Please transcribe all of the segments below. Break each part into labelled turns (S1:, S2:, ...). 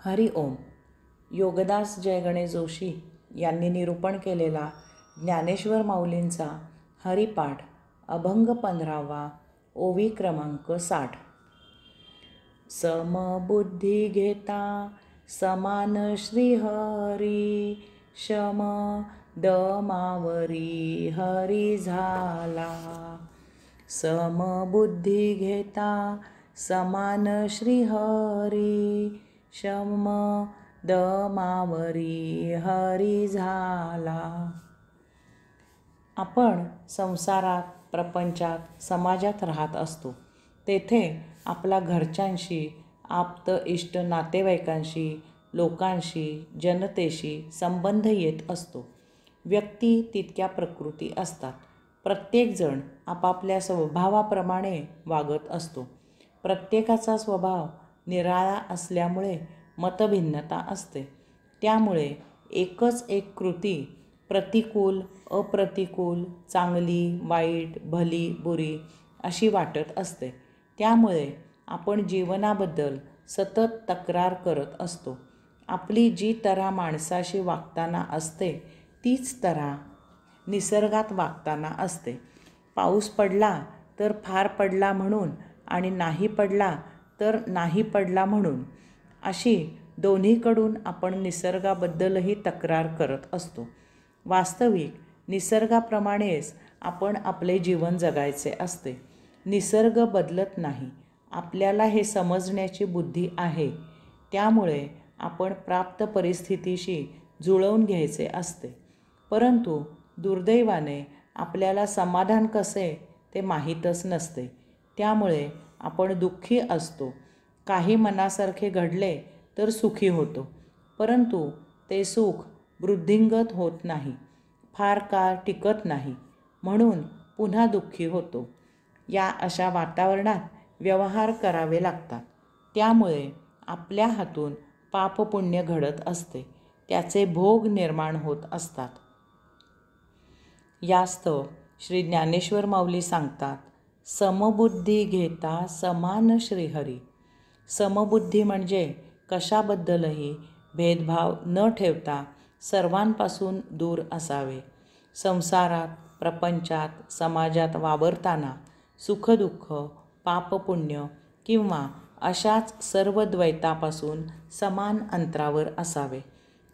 S1: हरि ओम. योगदास जय गणेश जोशी यांनी निरूपण केलेला ज्ञानेश्वर माऊलींचा हरिपाठ अभंग 15वा, ओवी क्रमांक 60. समबुद्धी घेता समान श्रीहरी, शम दमावरी हरी झाला. समबुद्धी घेता समान श्रीहरी, शम दमावरी हरी झाला. आपण संसारात, प्रपंचात, समाजात राहत असतो. तेथे आपल्या घरच्यांशी, आप्त इष्ट नातेवाईकांशी, लोकांशी, जनतेशी संबंध येत असतो. व्यक्ती तितक्या प्रकृती असतात. प्रत्येकजण आपापल्या स्वभावाप्रमाणे वागत असतो. प्रत्येकाचा स्वभाव निराळा असल्यामुळे मतभिन्नता असते. त्यामुळे एकच एक कृती प्रतिकूल, अप्रतिकूल, चांगली, वाईट, भली, बुरी अशी वाटत असते. त्यामुळे आपण जीवनाबद्दल सतत तक्रार करत असतो. आपली जी तऱ्हा माणसाशी वागताना असते तीच तऱ्हा निसर्गात वागताना असते. पाऊस पडला तर फार पडला म्हणून आणि नाही पडला तर नाही पडला म्हणून, अशी दोन्हीकडून आपण निसर्गाबद्दलही तक्रार करत असतो. वास्तविक निसर्गाप्रमाणेच आपण आपले जीवन जगायचे असते. निसर्ग बदलत नाही. आपल्याला हे समजण्याची बुद्धी आहे. त्यामुळे आपण प्राप्त परिस्थितीशी जुळवून घ्यायचे असते. परंतु दुर्दैवाने आपल्याला समाधान कसे ते माहीतच नसते. त्यामुळे आपण दुःखी असतो. काही मनासारखे घडले तर सुखी होतो, परंतु ते सुख वृद्धिंगत होत नाही, फार काळ टिकत नाही, म्हणून पुन्हा दुःखी होतो. या अशा वातावरणात व्यवहार करावे लागतात. त्यामुळे आपल्या हातून पापपुण्य घडत असते. त्याचे भोग निर्माण होत असतात. यास्तव श्री ज्ञानेश्वर माऊली सांगतात, समबुद्धी घेता समान श्रीहरी. समबुद्धी म्हणजे कशाबद्दलही भेदभाव न ठेवता सर्वांपासून दूर असावे. संसारात, प्रपंचात, समाजात वावरताना सुखदुःख, पापपुण्य किंवा अशाच सर्व द्वैतापासून समान अंतरावर असावे.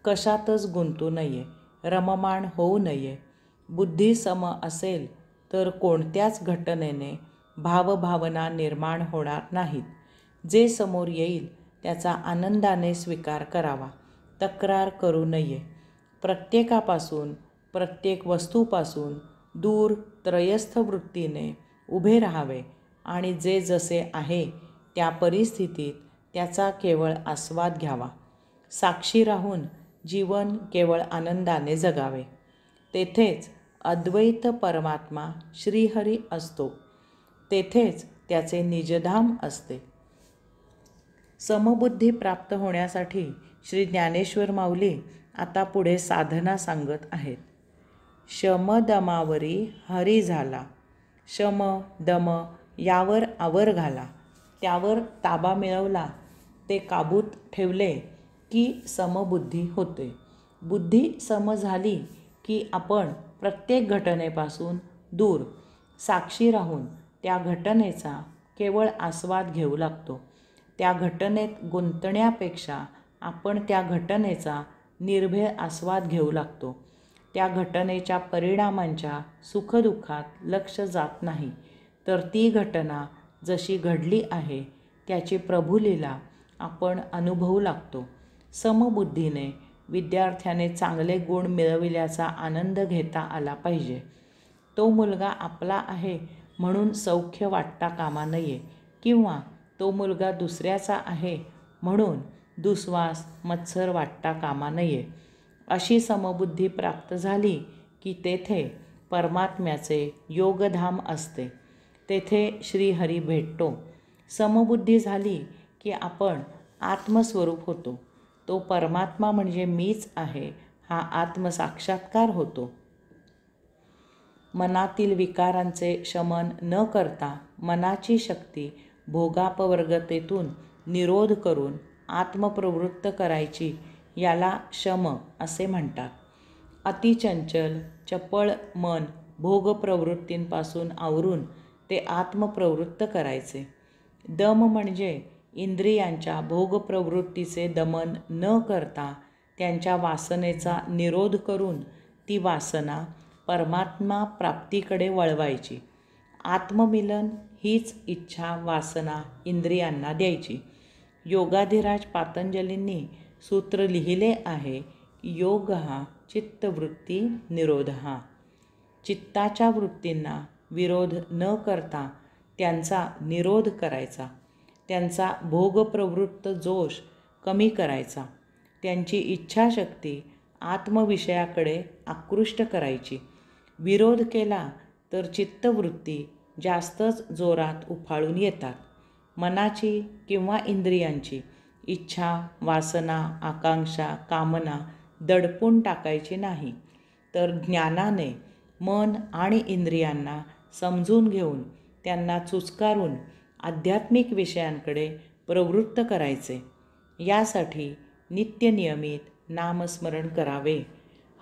S1: कशातच गुंतू नये, रममाण होऊ नये. बुद्धी सम असेल तर कोणत्याच घटनेने भावभावना निर्माण होणार नाहीत. जे समोर येईल त्याचा आनंदाने स्वीकार करावा. तक्रार करू नये. प्रत्येकापासून, प्रत्येक वस्तूपासून दूर त्रयस्थ वृत्तीने उभे राहावे आणि जे जसे आहे त्या परिस्थितीत त्याचा केवळ आस्वाद घ्यावा. साक्षी राहून जीवन केवळ आनंदाने जगावे. तेथेच अद्वैत परमात्मा श्रीहरी असतो. तेथेच त्याचे निजधाम असते. समबुद्धी प्राप्त होण्यासाठी श्री ज्ञानेश्वर माऊली आता पुढे साधना सांगत आहेत. शमदमावरी हरी झाला. शम दम यावर आवर घाला. त्यावर ताबा मिळवला, ते काबूत ठेवले की समबुद्धी होते. बुद्धी सम झाली की आपण प्रत्येक घटनेपासून दूर साक्षी राहून त्या घटनेचा केवळ आस्वाद घेऊ लागतो. त्या घटनेत गुंतण्यापेक्षा आपण त्या घटनेचा निर्भय आस्वाद घेऊ लागतो. त्या घटनेच्या परिणामांच्या सुखदुःखात लक्ष जात नाही, तर ती घटना जशी घडली आहे त्याची प्रभुलीला आपण अनुभवू लागतो. समबुद्धीने विद्यार्थ्याने चांगले गुण मिळविल्याचा आनंद घेता आला पाहिजे. तो मुलगा आपला आहे म्हणून सौख्य वाटता कामा नये, किंवा तो मुलगा दुसऱ्याचा आहे म्हणून दुस्वास, मत्सर वाटता कामा नये. अशी समबुद्धी प्राप्त झाली की तेथे परमात्म्याचे योगधाम असते. तेथे श्रीहरी भेटतो. समबुद्धी झाली की आपण आत्मस्वरूप होतो. तो परमात्मा म्हणजे मीच आहे हा आत्मसाक्षात्कार होतो. मनातील विकारांचे शमन न करता मनाची शक्ती भोगापवर्गतेतून निरोध करून आत्मप्रवृत्त करायची याला शम असे म्हणतात. अतिचंचल चपळ मन भोगप्रवृत्तींपासून आवरून ते आत्मप्रवृत्त करायचे. दम म्हणजे इंद्रियांच्या भोगप्रवृत्तीचे दमन न करता त्यांच्या वासनेचा निरोध करून ती वासना परमात्मा प्राप्तीकडे वळवायची. आत्ममिलन हीच इच्छा वासना इंद्रियांना द्यायची. योगाधिराज पातंजलींनी सूत्र लिहिले आहे, योग हा चित्तवृत्ती निरोध. चित्ताच्या वृत्तींना विरोध न करता त्यांचा निरोध करायचा. त्यांचा भोगप्रवृत्त जोश कमी करायचा. त्यांची इच्छाशक्ती आत्मविषयाकडे आकृष्ट करायची. विरोध केला तर चित्तवृत्ती जास्तच जोरात उफाळून येतात. मनाची किंवा इंद्रियांची इच्छा, वासना, आकांक्षा, कामना दडपून टाकायची नाही, तर ज्ञानाने मन आणि इंद्रियांना समजून घेऊन त्यांना चुचकारून आध्यात्मिक विषयांकडे प्रवृत्त करायचे. यासाठी नित्यनियमित नामस्मरण करावे.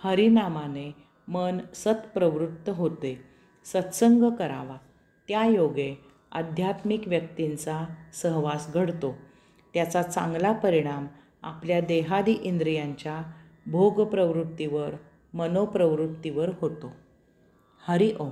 S1: हरिनामाने मन सत्प्रवृत्त होते. सत्संग करावा. त्या योगे आध्यात्मिक व्यक्तींचा सहवास घडतो. त्याचा चांगला परिणाम आपल्या देहादी इंद्रियांच्या भोगप्रवृत्तीवर मनोप्रवृत्तीवर होतो. हरि ओम.